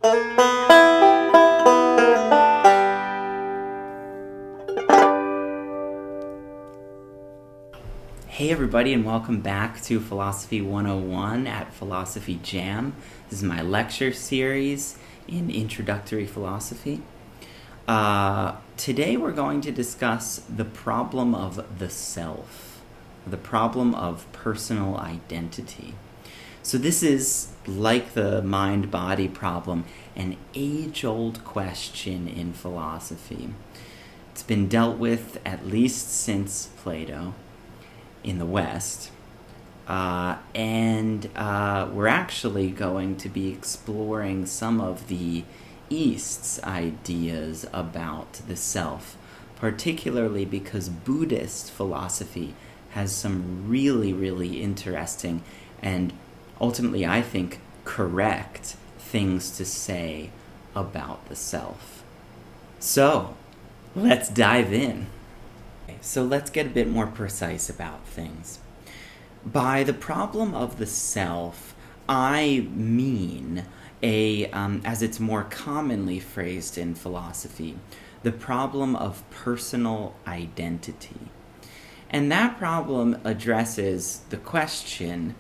Hey everybody, and welcome back to Philosophy 101 at Philosophy Jam. This is my lecture series in introductory philosophy. Today we're going to discuss the problem of the self, the problem of personal identity. So this is, like the mind-body problem, an age-old question in philosophy. It's been dealt with at least since Plato in the West, and we're actually going to be exploring some of the East's ideas about the self, particularly because Buddhist philosophy has some really, really interesting and ultimately, I think, correct things to say about the self. So, let's dive in. So let's get a bit more precise about things. By the problem of the self, I mean as it's more commonly phrased in philosophy, the problem of personal identity. And that problem addresses the question,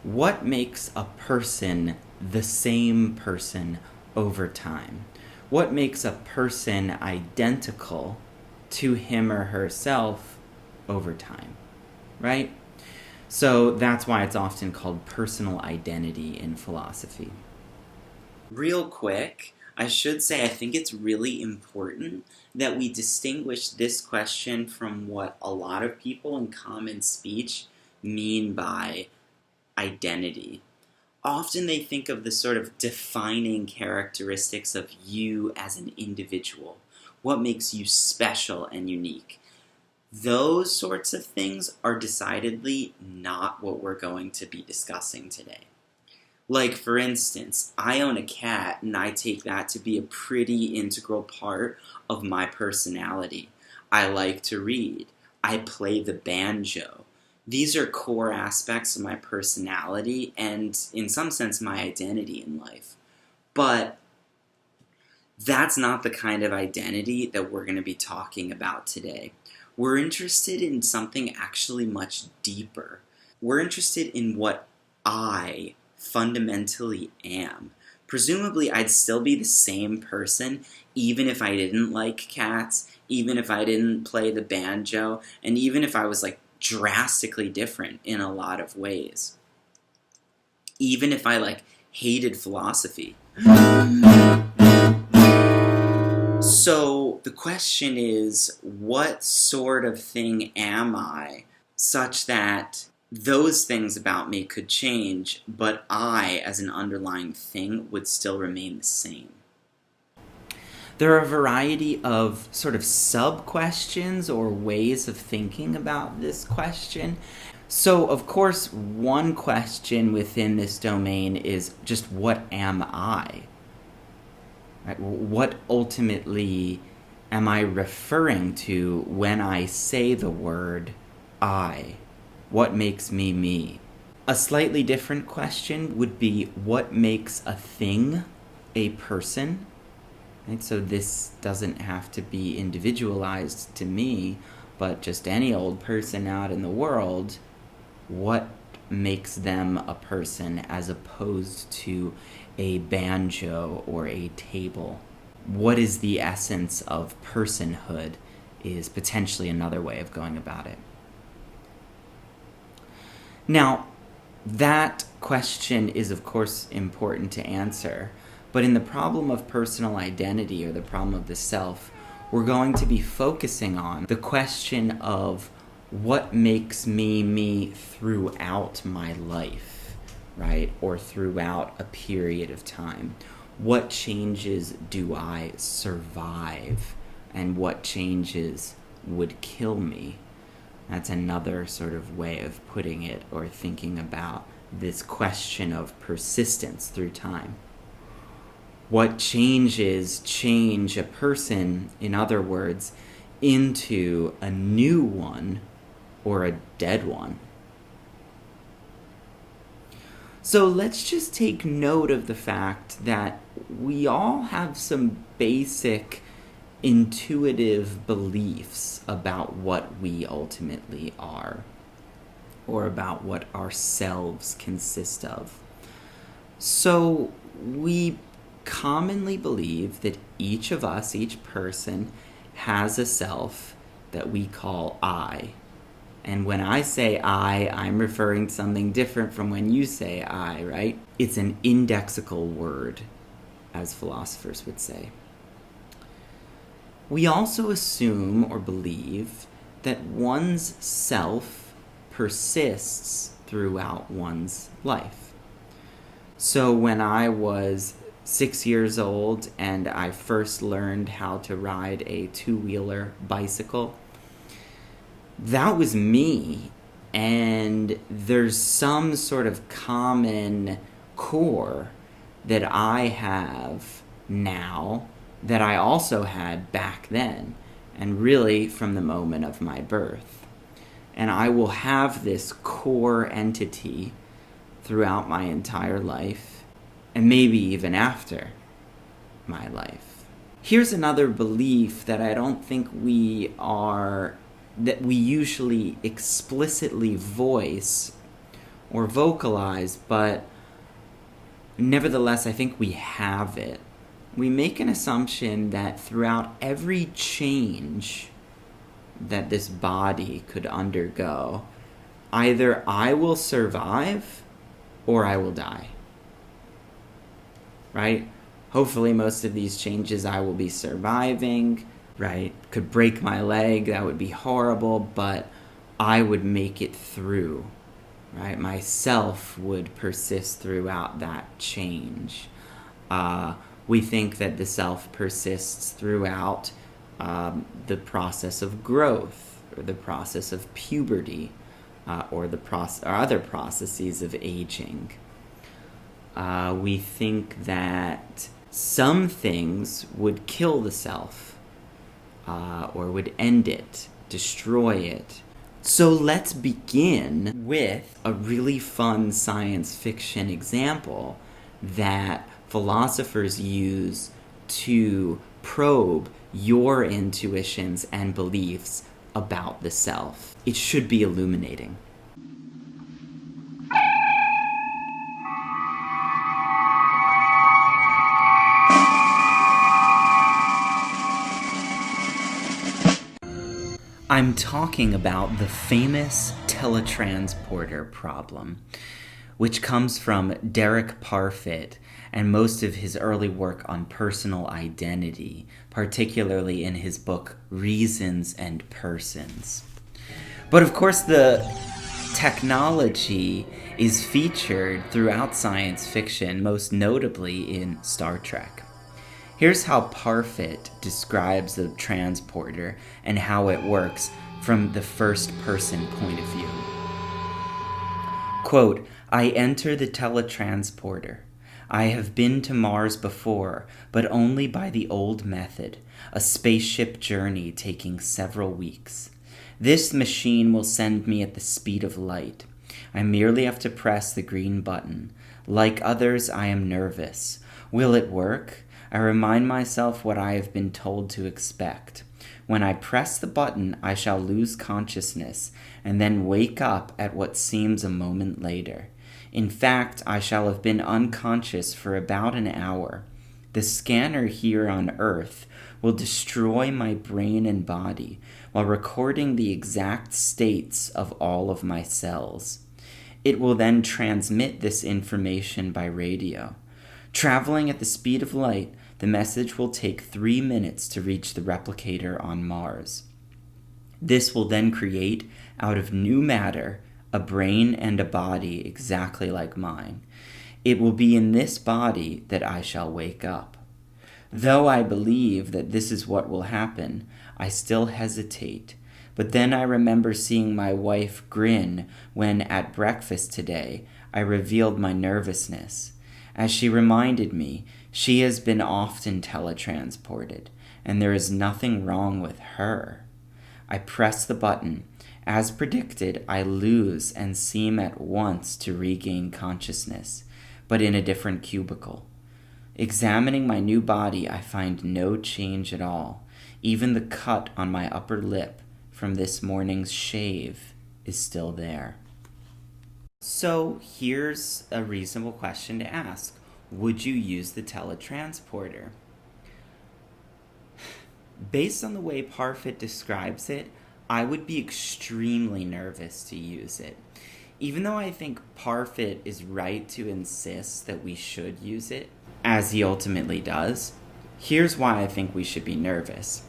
what makes a person the same person over time? What makes a person identical to him or herself over time, right? So that's why it's often called personal identity in philosophy. Real quick, I should say I think it's really important that we distinguish this question from what a lot of people in common speech mean by identity. Often they think of the sort of defining characteristics of you as an individual. What makes you special and unique? Those sorts of things are decidedly not what we're going to be discussing today. Like, for instance, I own a cat, and I take that to be a pretty integral part of my personality. I like to read. I play the banjo. These are core aspects of my personality and, in some sense, my identity in life. But that's not the kind of identity that we're going to be talking about today. We're interested in something actually much deeper. We're interested in what I fundamentally am. Presumably, I'd still be the same person even if I didn't like cats, even if I didn't play the banjo, and even if I was drastically different in a lot of ways. Even if I hated philosophy. So the question is, what sort of thing am I such that those things about me could change, but I, as an underlying thing, would still remain the same? There are a variety of sort of sub-questions or ways of thinking about this question. So, of course, one question within this domain is just, what am I? Right? What ultimately am I referring to when I say the word I? What makes me me? A slightly different question would be, what makes a thing a person? Right? So this doesn't have to be individualized to me, but just any old person out in the world. What makes them a person as opposed to a banjo or a table? What is the essence of personhood is potentially another way of going about it. Now, that question is of course important to answer, but in the problem of personal identity or the problem of the self, we're going to be focusing on the question of what makes me me throughout my life, right? Or throughout a period of time. What changes do I survive? And what changes would kill me? That's another sort of way of putting it or thinking about this question of persistence through time. What changes change a person, in other words, into a new one or a dead one? So let's just take note of the fact that we all have some basic intuitive beliefs about what we ultimately are, or about what ourselves consist of. So we commonly believe that each of us, each person, has a self that we call I. And when I say I'm referring to something different from when you say I, right? It's an indexical word, as philosophers would say. We also assume or believe that one's self persists throughout one's life. So when I was 6 years old and I first learned how to ride a two-wheeler bicycle, that was me, and there's some sort of common core that I have now that I also had back then, and really from the moment of my birth. And I will have this core entity throughout my entire life, and maybe even after my life. Here's another belief that I don't think that we usually explicitly voice or vocalize, but nevertheless, I think we have it. We make an assumption that throughout every change that this body could undergo, either I will survive or I will die. Right? Hopefully most of these changes I will be surviving, right? Could break my leg, that would be horrible, but I would make it through, right? Myself would persist throughout that change. We think that the self persists throughout the process of growth, or the process of puberty, or other processes of aging. We think that some things would kill the self, or would end it, destroy it. So let's begin with a really fun science fiction example that philosophers use to probe your intuitions and beliefs about the self. It should be illuminating. I'm talking about the famous Tele Transporter problem, which comes from Derek Parfit and most of his early work on personal identity, particularly in his book Reasons and Persons. But of course, the technology is featured throughout science fiction, most notably in Star Trek. Here's how Parfit describes the transporter and how it works from the first-person point of view. Quote, I enter the teletransporter. I have been to Mars before, but only by the old method, a spaceship journey taking several weeks. This machine will send me at the speed of light. I merely have to press the green button. Like others, I am nervous. Will it work? I remind myself what I have been told to expect. When I press the button, I shall lose consciousness and then wake up at what seems a moment later. In fact, I shall have been unconscious for about an hour. The scanner here on Earth will destroy my brain and body while recording the exact states of all of my cells. It will then transmit this information by radio. Traveling at the speed of light, the message will take 3 minutes to reach the replicator on Mars. This will then create, out of new matter, a brain and a body exactly like mine. It will be in this body that I shall wake up. Though I believe that this is what will happen, I still hesitate. But then I remember seeing my wife grin when, at breakfast today, I revealed my nervousness. As she reminded me, she has been often teletransported, and there is nothing wrong with her. I press the button. As predicted, I lose and seem at once to regain consciousness, but in a different cubicle. Examining my new body, I find no change at all. Even the cut on my upper lip from this morning's shave is still there. So here's a reasonable question to ask. Would you use the teletransporter? Based on the way Parfit describes it, I would be extremely nervous to use it. Even though I think Parfit is right to insist that we should use it, as he ultimately does, here's why I think we should be nervous.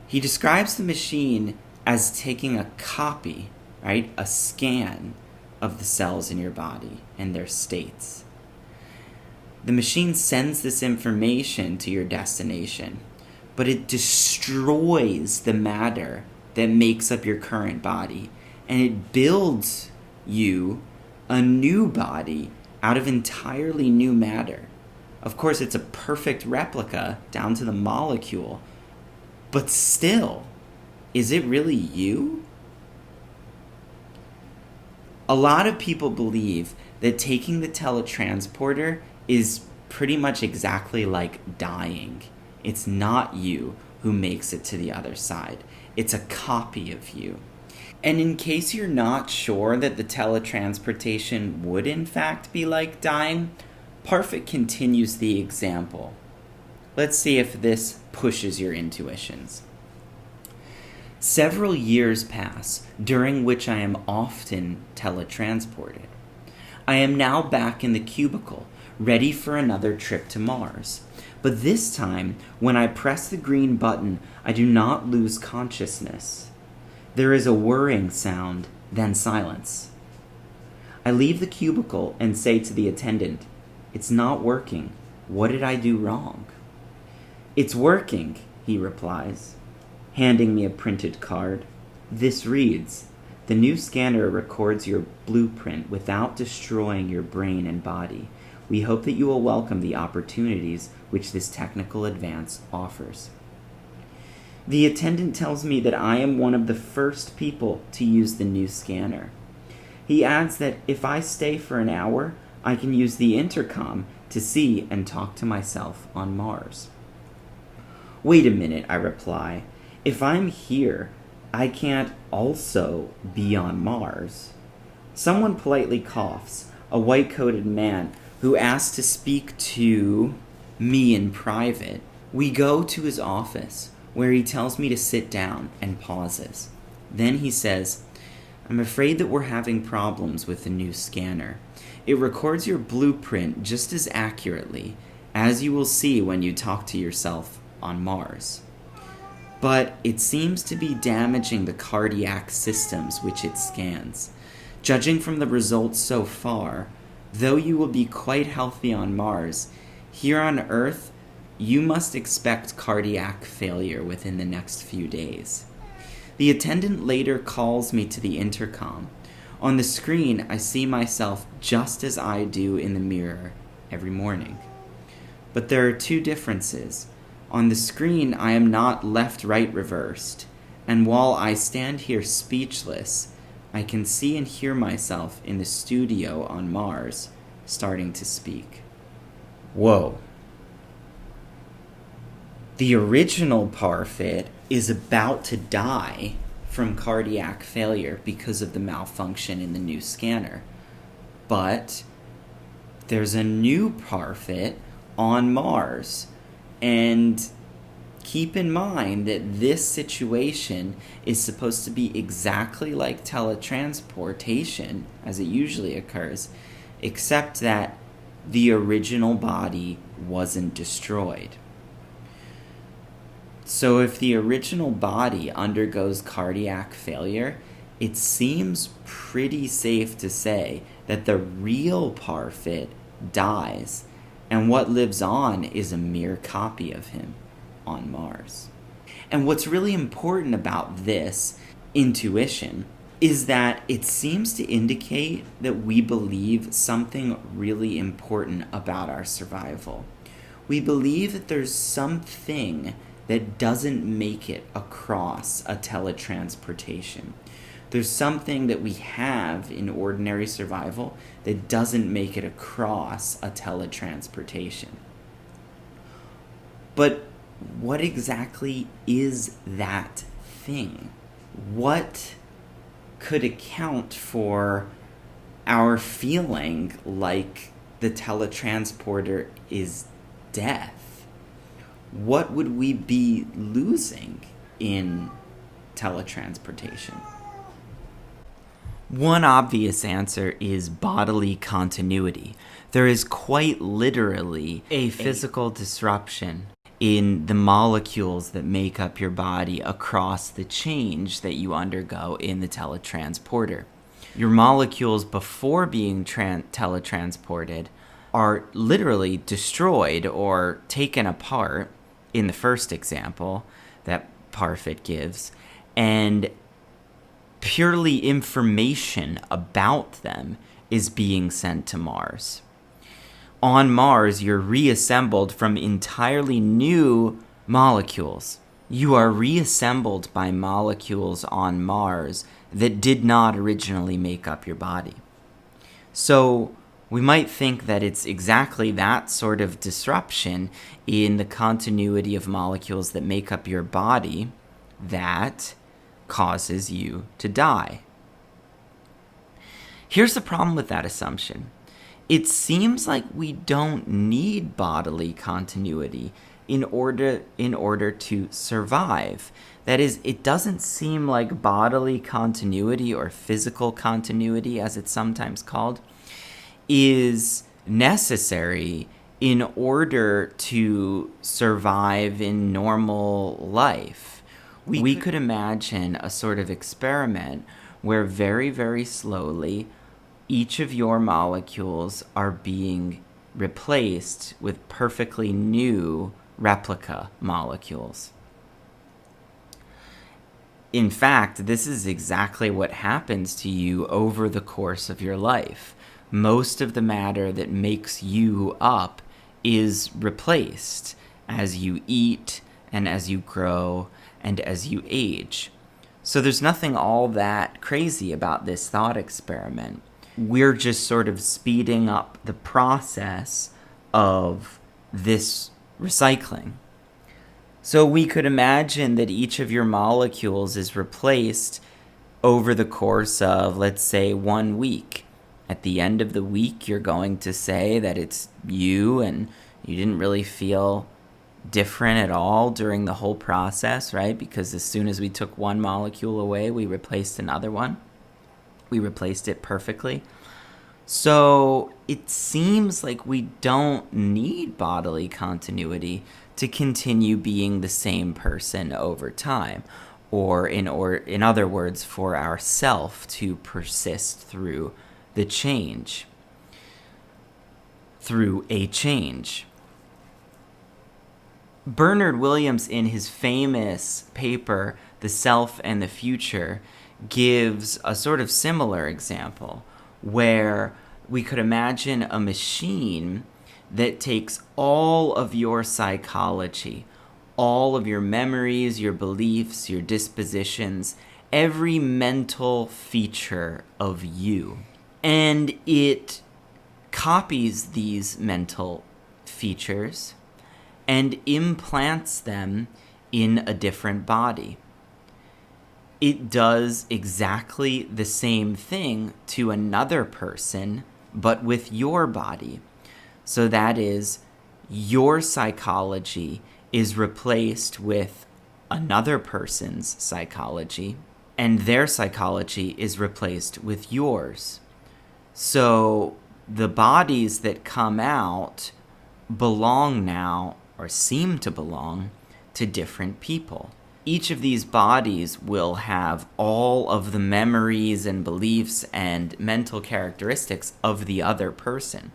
He describes the machine as taking a copy, right, a scan of the cells in your body and their states. The machine sends this information to your destination, but it destroys the matter that makes up your current body, and it builds you a new body out of entirely new matter. Of course, it's a perfect replica down to the molecule, but still, is it really you? A lot of people believe that taking the teletransporter is pretty much exactly like dying. It's not you who makes it to the other side. It's a copy of you. And in case you're not sure that the teletransportation would in fact be like dying, Parfit continues the example. Let's see if this pushes your intuitions. Several years pass, during which I am often teletransported. I am now back in the cubicle, ready for another trip to Mars. But this time, when I press the green button, I do not lose consciousness. There is a whirring sound, then silence. I leave the cubicle and say to the attendant, "It's not working. What did I do wrong?" "It's working," he replies, handing me a printed card. This reads, "The new scanner records your blueprint without destroying your brain and body. We hope that you will welcome the opportunities which this technical advance offers." The attendant tells me that I am one of the first people to use the new scanner. He adds that if I stay for an hour, I can use the intercom to see and talk to myself on Mars. "Wait a minute," I reply. "If I'm here, I can't also be on Mars." Someone politely coughs, a white-coated man who asks to speak to me in private. We go to his office, where he tells me to sit down and pauses. Then he says, "I'm afraid that we're having problems with the new scanner. It records your blueprint just as accurately, as you will see when you talk to yourself on Mars. But it seems to be damaging the cardiac systems which it scans. Judging from the results so far, though you will be quite healthy on Mars, here on Earth, you must expect cardiac failure within the next few days." The attendant later calls me to the intercom. On the screen, I see myself just as I do in the mirror every morning. But there are two differences. On the screen, I am not left-right reversed, and while I stand here speechless, I can see and hear myself in the studio on Mars starting to speak. Whoa. The original Parfit is about to die from cardiac failure because of the malfunction in the new scanner. But there's a new Parfit on Mars. And keep in mind that this situation is supposed to be exactly like teletransportation, as it usually occurs, except that the original body wasn't destroyed. So if the original body undergoes cardiac failure, it seems pretty safe to say that the real Parfit dies, and what lives on is a mere copy of him on Mars. And what's really important about this intuition is that it seems to indicate that we believe something really important about our survival. We believe that there's something that doesn't make it across a teletransportation. There's something that we have in ordinary survival that doesn't make it across a teletransportation. But what exactly is that thing? What could account for our feeling like the teletransporter is death? What would we be losing in teletransportation? One obvious answer is bodily continuity. There is quite literally a physical disruption in the molecules that make up your body across the change that you undergo in the teletransporter. Your molecules before being teletransported are literally destroyed or taken apart in the first example that Parfit gives, and purely information about them is being sent to Mars. On Mars, you're reassembled from entirely new molecules. You are reassembled by molecules on Mars that did not originally make up your body. So we might think that it's exactly that sort of disruption in the continuity of molecules that make up your body that causes you to die. Here's the problem with that assumption. It seems like we don't need bodily continuity in order to survive. That is, it doesn't seem like bodily continuity, or physical continuity as it's sometimes called, is necessary in order to survive in normal life. We could imagine a sort of experiment where very, very slowly each of your molecules are being replaced with perfectly new replica molecules. In fact, this is exactly what happens to you over the course of your life. Most of the matter that makes you up is replaced as you eat and as you grow and as you age. So there's nothing all that crazy about this thought experiment. We're just sort of speeding up the process of this recycling. So we could imagine that each of your molecules is replaced over the course of, let's say, 1 week. At the end of the week, you're going to say that it's you and you didn't really feel different at all during the whole process, right? Because as soon as we took one molecule away, we replaced another one. We replaced it perfectly. So it seems like we don't need bodily continuity to continue being the same person over time, or in other words, for our self to persist through the change, through a change. Bernard Williams, in his famous paper, The Self and the Future, gives a sort of similar example where we could imagine a machine that takes all of your psychology, all of your memories, your beliefs, your dispositions, every mental feature of you, and it copies these mental features and implants them in a different body. It does exactly the same thing to another person, but with your body. So that is, your psychology is replaced with another person's psychology, and their psychology is replaced with yours. So the bodies that come out belong now, or seem to belong, to different people. Each of these bodies will have all of the memories and beliefs and mental characteristics of the other person.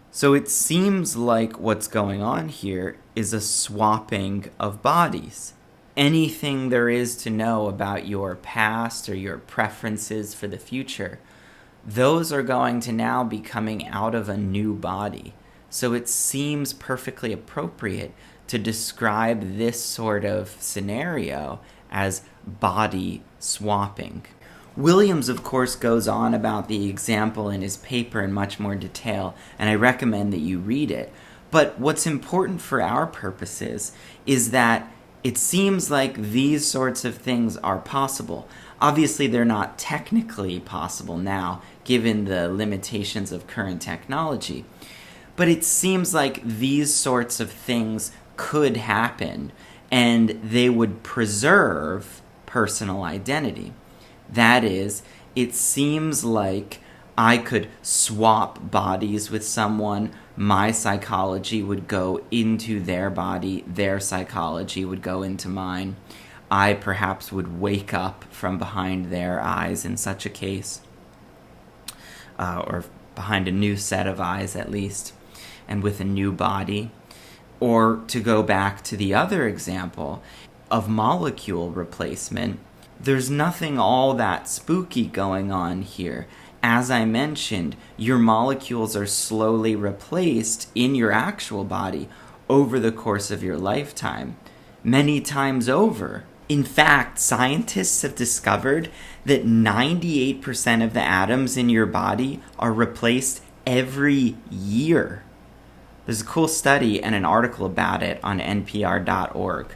So it seems like what's going on here is a swapping of bodies. Anything there is to know about your past or your preferences for the future, those are going to now be coming out of a new body. So it seems perfectly appropriate to describe this sort of scenario as body swapping. Williams, of course, goes on about the example in his paper in much more detail, and I recommend that you read it. But what's important for our purposes is that it seems like these sorts of things are possible. Obviously, they're not technically possible now, given the limitations of current technology. But it seems like these sorts of things could happen, and they would preserve personal identity. That is, it seems like I could swap bodies with someone. My psychology would go into their body. Their psychology would go into mine. I perhaps would wake up from behind their eyes in such a case, or behind a new set of eyes at least, and with a new body. Or to go back to the other example of molecule replacement, there's nothing all that spooky going on here. As I mentioned, your molecules are slowly replaced in your actual body over the course of your lifetime, many times over. In fact, scientists have discovered that 98% of the atoms in your body are replaced every year. There's a cool study and an article about it on npr.org.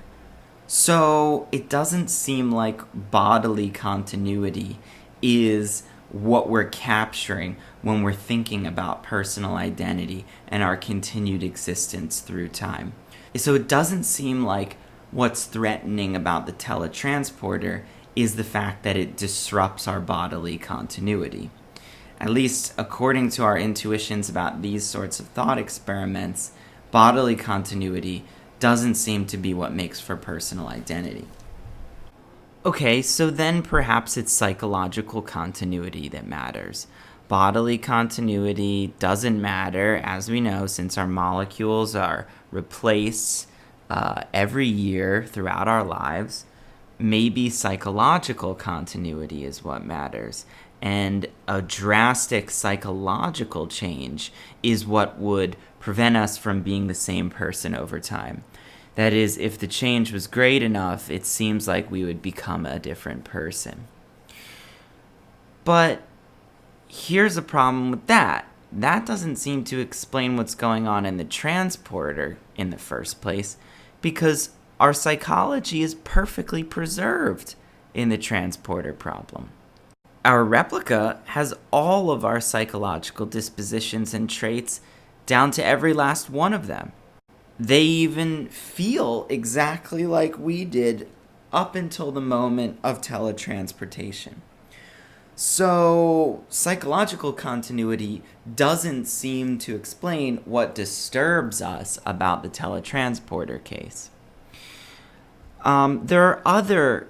So it doesn't seem like bodily continuity is what we're capturing when we're thinking about personal identity and our continued existence through time. So it doesn't seem like what's threatening about the teletransporter is the fact that it disrupts our bodily continuity. At least according to our intuitions about these sorts of thought experiments, bodily continuity doesn't seem to be what makes for personal identity. Okay, so then perhaps it's psychological continuity that matters. Bodily continuity doesn't matter, as we know, since our molecules are replaced every year throughout our lives. Maybe psychological continuity is what matters. And a drastic psychological change is what would prevent us from being the same person over time. That is, if the change was great enough, it seems like we would become a different person. But here's a problem with that. That doesn't seem to explain what's going on in the transporter in the first place, because our psychology is perfectly preserved in the transporter problem. Our replica has all of our psychological dispositions and traits down to every last one of them. They even feel exactly like we did up until the moment of teletransportation. So, psychological continuity doesn't seem to explain what disturbs us about the teletransporter case. There are other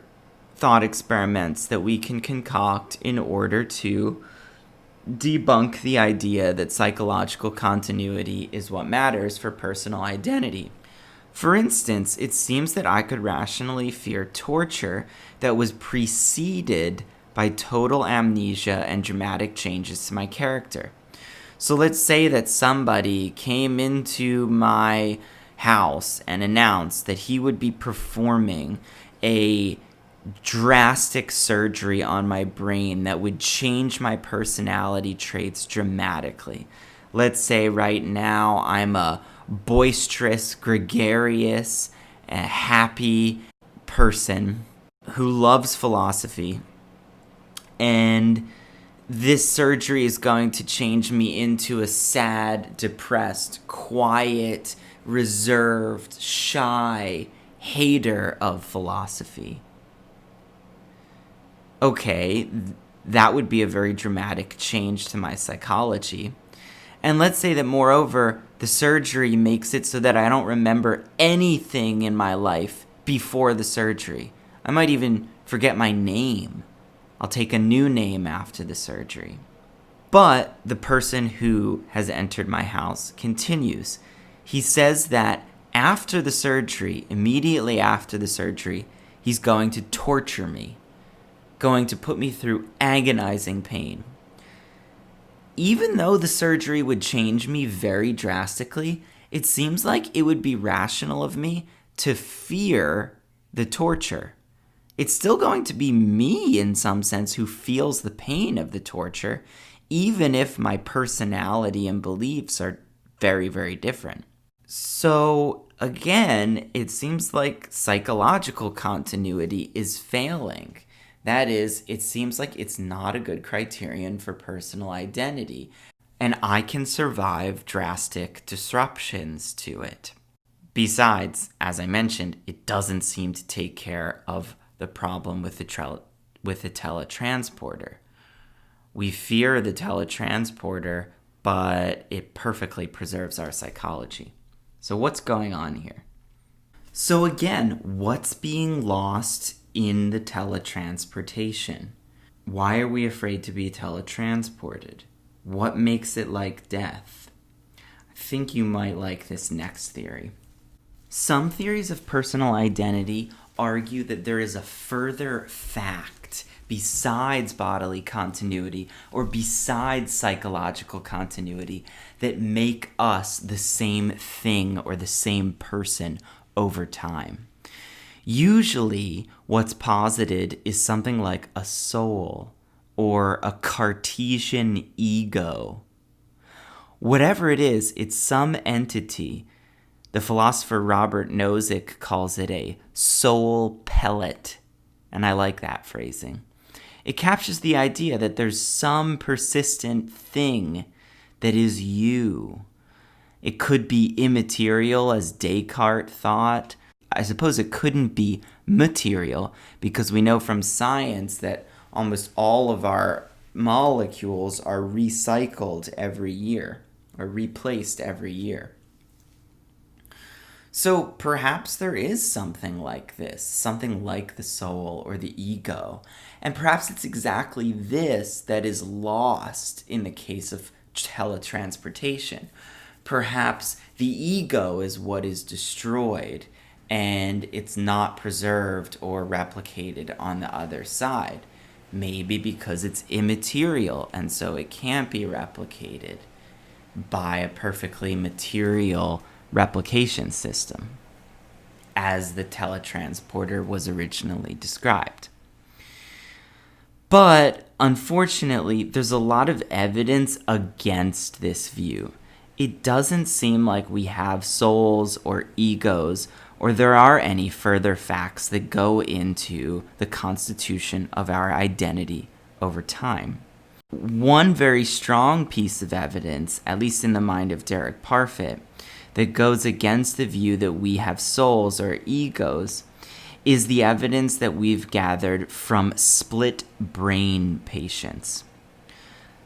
thought experiments that we can concoct in order to debunk the idea that psychological continuity is what matters for personal identity. For instance, it seems that I could rationally fear torture that was preceded by total amnesia and dramatic changes to my character. So let's say that somebody came into my house and announced that he would be performing a drastic surgery on my brain that would change my personality traits dramatically. Let's say right now I'm a boisterous, gregarious, happy person who loves philosophy, and this surgery is going to change me into a sad, depressed, quiet, reserved, shy hater of philosophy. Okay, that would be a very dramatic change to my psychology. And let's say that, moreover, the surgery makes it so that I don't remember anything in my life before the surgery. I might even forget my name. I'll take a new name after the surgery. But the person who has entered my house continues. He says that after the surgery, immediately after the surgery, he's going to torture me, going to put me through agonizing pain. Even though the surgery would change me very drastically, it seems like it would be rational of me to fear the torture. It's still going to be me in some sense who feels the pain of the torture, even if my personality and beliefs are very, very different. So again, it seems like psychological continuity is failing. That is, it seems like it's not a good criterion for personal identity, and I can survive drastic disruptions to it. Besides, as I mentioned, it doesn't seem to take care of the problem with the teletransporter. We fear the teletransporter, but it perfectly preserves our psychology. So what's going on here? So again, what's being lost in the teletransportation? Why are we afraid to be teletransported? What makes it like death? I think you might like this next theory. Some theories of personal identity argue that there is a further fact besides bodily continuity or besides psychological continuity that make us the same thing or the same person over time. Usually, what's posited is something like a soul or a Cartesian ego. Whatever it is, it's some entity. The philosopher Robert Nozick calls it a soul pellet, and I like that phrasing. It captures the idea that there's some persistent thing that is you. It could be immaterial, as Descartes thought. I suppose it couldn't be material, because we know from science that almost all of our molecules are recycled every year, or replaced every year. So perhaps there is something like this, something like the soul or the ego. And perhaps it's exactly this that is lost in the case of teletransportation. Perhaps the ego is what is destroyed and it's not preserved or replicated on the other side. Maybe because it's immaterial and so it can't be replicated by a perfectly material replication system, as the teletransporter was originally described. But unfortunately, there's a lot of evidence against this view. It doesn't seem like we have souls or egos, or there are any further facts that go into the constitution of our identity over time. One very strong piece of evidence, at least in the mind of Derek Parfit, that goes against the view that we have souls or egos is the evidence that we've gathered from split brain patients.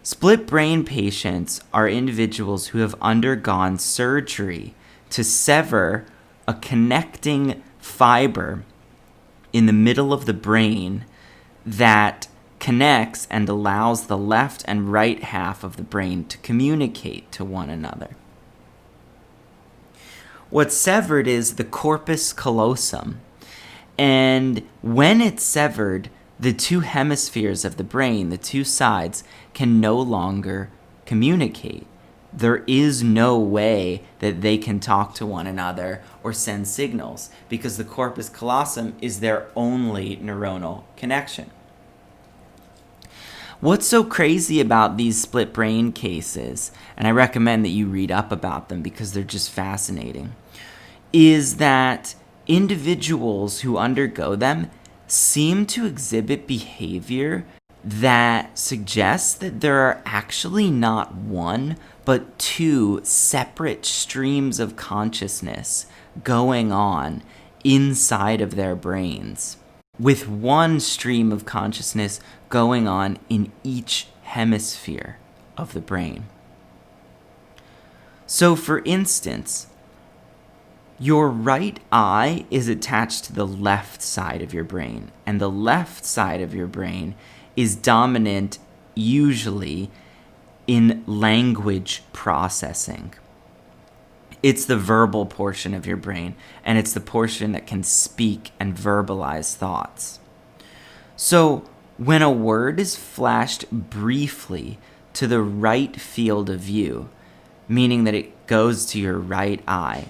Split brain patients are individuals who have undergone surgery to sever a connecting fiber in the middle of the brain that connects and allows the left and right half of the brain to communicate to one another. What's severed is the corpus callosum, and when it's severed, the two hemispheres of the brain, the two sides, can no longer communicate. There is no way that they can talk to one another or send signals because the corpus callosum is their only neuronal connection. What's so crazy about these split brain cases, and I recommend that you read up about them because they're just fascinating, is that individuals who undergo them seem to exhibit behavior that suggests that there are actually not one, but two separate streams of consciousness going on inside of their brains, with one stream of consciousness going on in each hemisphere of the brain. So, for instance, your right eye is attached to the left side of your brain, and the left side of your brain is dominant usually in language processing. It's the verbal portion of your brain, and it's the portion that can speak and verbalize thoughts. So when a word is flashed briefly to the right field of view, meaning that it goes to your right eye,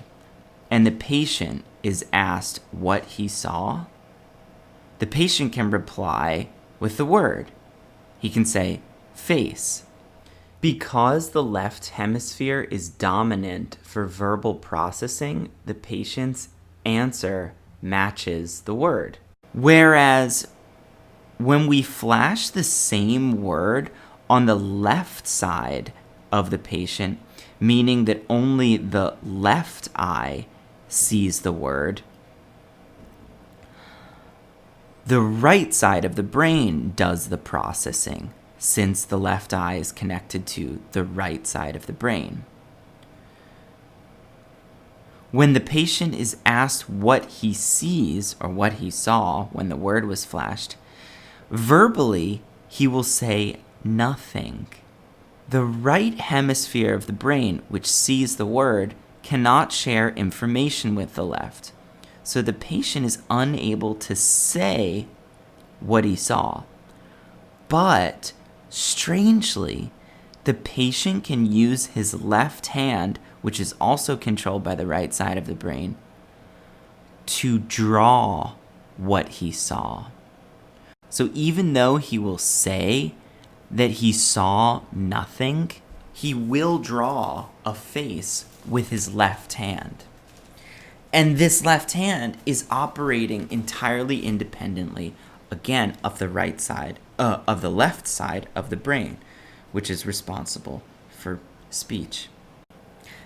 and the patient is asked what he saw, the patient can reply with the word. He can say face. Because the left hemisphere is dominant for verbal processing, the patient's answer matches the word. Whereas when we flash the same word on the left side of the patient, meaning that only the left eye sees the word, the right side of the brain does the processing, since the left eye is connected to the right side of the brain. When the patient is asked what he sees or what he saw when the word was flashed, verbally, he will say nothing. The right hemisphere of the brain, which sees the word, cannot share information with the left. So the patient is unable to say what he saw. But, strangely, the patient can use his left hand, which is also controlled by the right side of the brain, to draw what he saw. So even though he will say that he saw nothing, he will draw a face with his left hand. And this left hand is operating entirely independently, again, of the right side, of the left side of the brain, which is responsible for speech.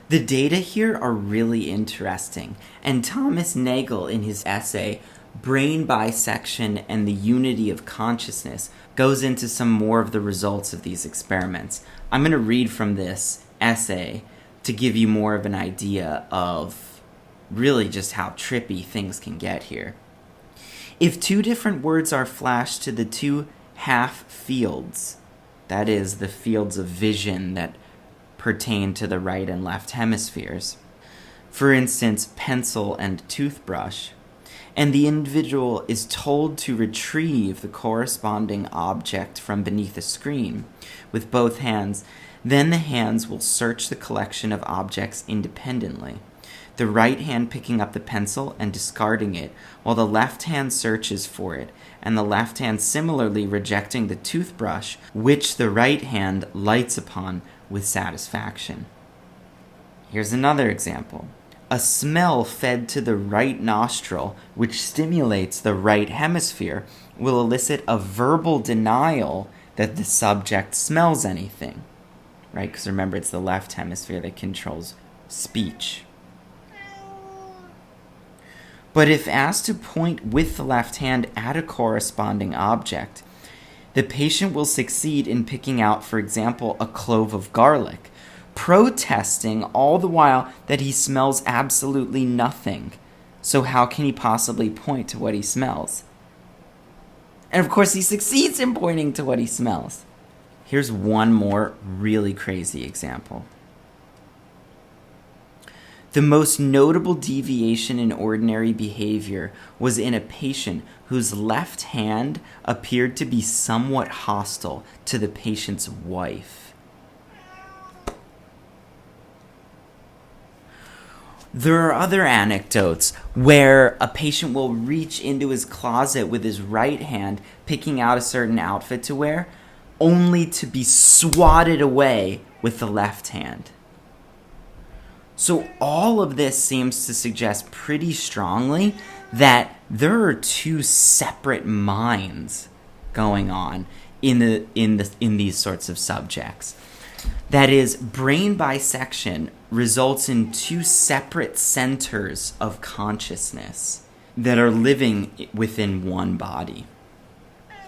The data here are really interesting, and Thomas Nagel, in his essay, Brain Bisection and the Unity of Consciousness, goes into some more of the results of these experiments. I'm going to read from this essay to give you more of an idea of really just how trippy things can get here. If two different words are flashed to the two half fields, that is, the fields of vision that pertain to the right and left hemispheres, for instance, pencil and toothbrush, and the individual is told to retrieve the corresponding object from beneath a screen with both hands, then the hands will search the collection of objects independently. The right hand picking up the pencil and discarding it, while the left hand searches for it, and the left hand similarly rejecting the toothbrush, which the right hand lights upon with satisfaction. Here's another example. A smell fed to the right nostril, which stimulates the right hemisphere, will elicit a verbal denial that the subject smells anything, right? Because remember, it's the left hemisphere that controls speech. But if asked to point with the left hand at a corresponding object, the patient will succeed in picking out, for example, a clove of garlic, protesting all the while that he smells absolutely nothing. So how can he possibly point to what he smells? And of course, he succeeds in pointing to what he smells. Here's one more really crazy example. The most notable deviation in ordinary behavior was in a patient whose left hand appeared to be somewhat hostile to the patient's wife. There are other anecdotes where a patient will reach into his closet with his right hand, picking out a certain outfit to wear, only to be swatted away with the left hand. So all of this seems to suggest pretty strongly that there are two separate minds going on in these sorts of subjects. That is, brain bisection results in two separate centers of consciousness that are living within one body.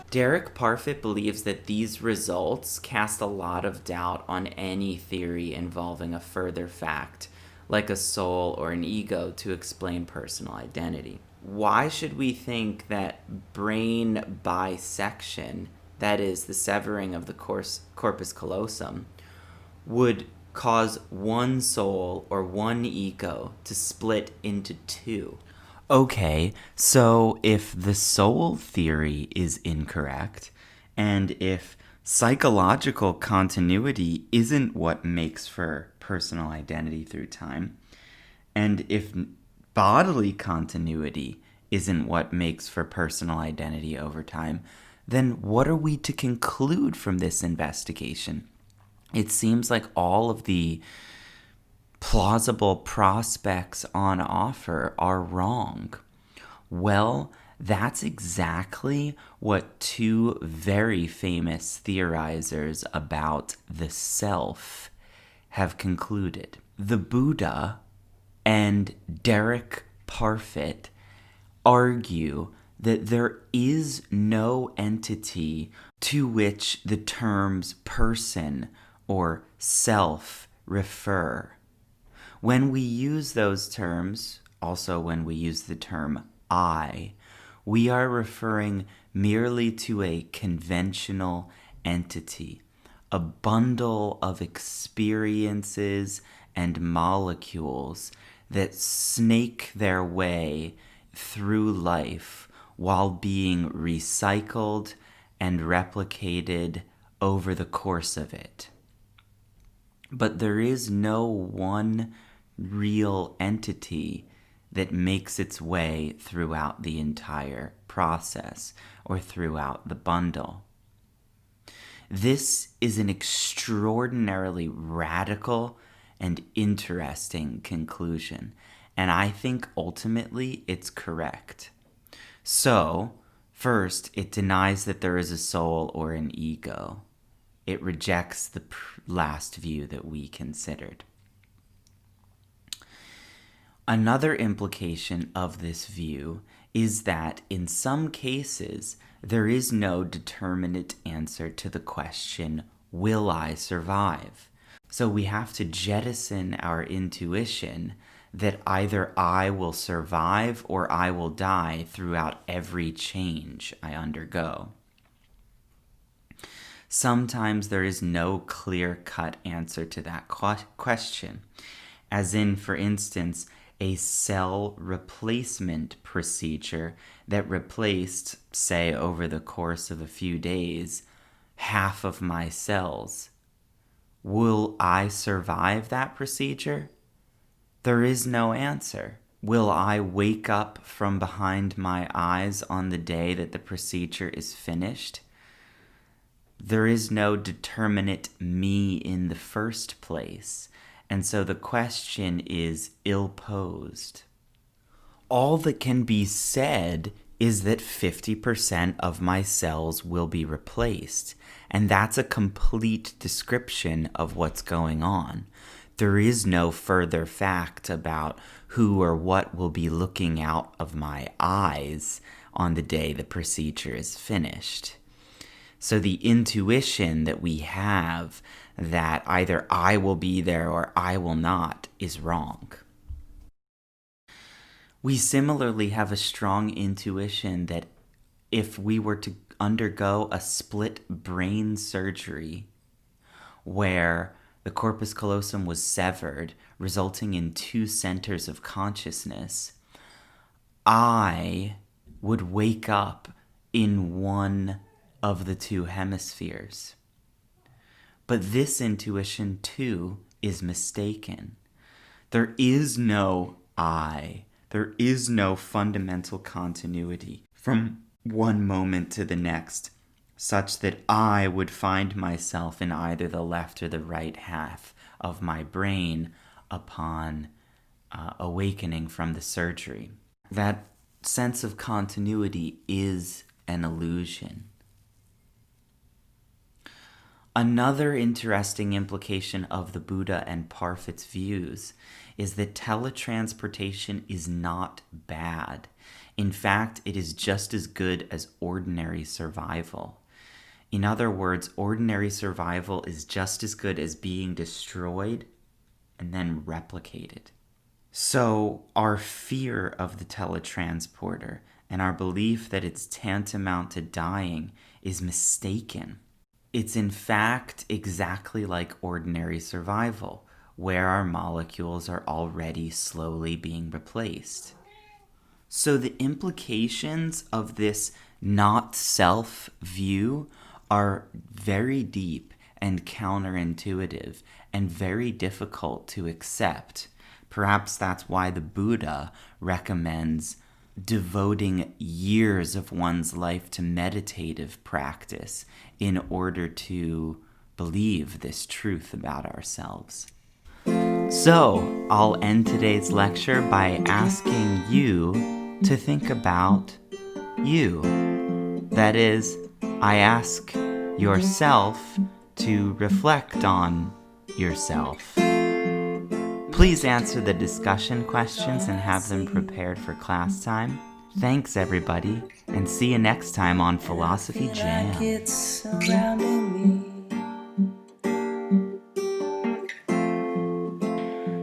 Derek Parfit believes that these results cast a lot of doubt on any theory involving a further fact, like a soul or an ego, to explain personal identity. Why should we think that brain bisection, that is, the severing of the corpus callosum, would cause one soul or one ego to split into two? Okay, so if the soul theory is incorrect, and if psychological continuity isn't what makes for personal identity through time, and if bodily continuity isn't what makes for personal identity over time, then what are we to conclude from this investigation? It seems like all of the plausible prospects on offer are wrong. Well, that's exactly what two very famous theorizers about the self have concluded. The Buddha and Derek Parfit argue that there is no entity to which the terms person or self refer. When we use those terms, also when we use the term I, we are referring merely to a conventional entity, a bundle of experiences and molecules that snake their way through life while being recycled and replicated over the course of it. But there is no one real entity that makes its way throughout the entire process or throughout the bundle. This is an extraordinarily radical and interesting conclusion, and I think ultimately it's correct. So, first, it denies that there is a soul or an ego. It rejects the last view that we considered. Another implication of this view is that in some cases, there is no determinate answer to the question, will I survive? So we have to jettison our intuition that either I will survive or I will die throughout every change I undergo. Sometimes there is no clear-cut answer to that question, as in, for instance, a cell replacement procedure that replaced, say, over the course of a few days, half of my cells. Will I survive that procedure? There is no answer. Will I wake up from behind my eyes on the day that the procedure is finished? There is no determinate me in the first place, and so the question is ill-posed. All that can be said is that 50% of my cells will be replaced, and that's a complete description of what's going on. There is no further fact about who or what will be looking out of my eyes on the day the procedure is finished. So the intuition that we have that either I will be there or I will not is wrong. We similarly have a strong intuition that if we were to undergo a split brain surgery where the corpus callosum was severed, resulting in two centers of consciousness, I would wake up in one of the two hemispheres. But this intuition, too, is mistaken. There is no I. There is no fundamental continuity from one moment to the next, such that I would find myself in either the left or the right half of my brain upon awakening from the surgery. That sense of continuity is an illusion. Another interesting implication of the Buddha and Parfit's views is that teletransportation is not bad. In fact, it is just as good as ordinary survival. In other words, ordinary survival is just as good as being destroyed and then replicated. So our fear of the teletransporter and our belief that it's tantamount to dying is mistaken. It's in fact exactly like ordinary survival, where our molecules are already slowly being replaced. So the implications of this not-self view are very deep and counterintuitive and very difficult to accept. Perhaps that's why the Buddha recommends devoting years of one's life to meditative practice in order to believe this truth about ourselves. So, I'll end today's lecture by asking you to think about you. That is, I ask yourself to reflect on yourself. Please answer the discussion questions and have them prepared for class time. Thanks, everybody, and see you next time on Philosophy Jam. Like it's surrounding me.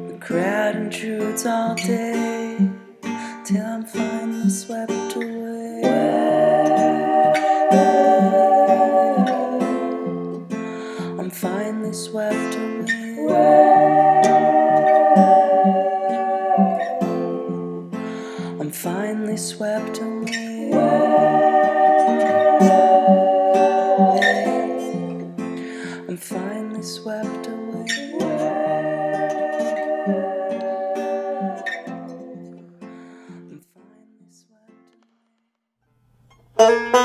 The crowd intrudes all day till I'm finally swept away. I'm finally swept away. I'm finally swept away. I'm finally swept away. I'm finally swept away.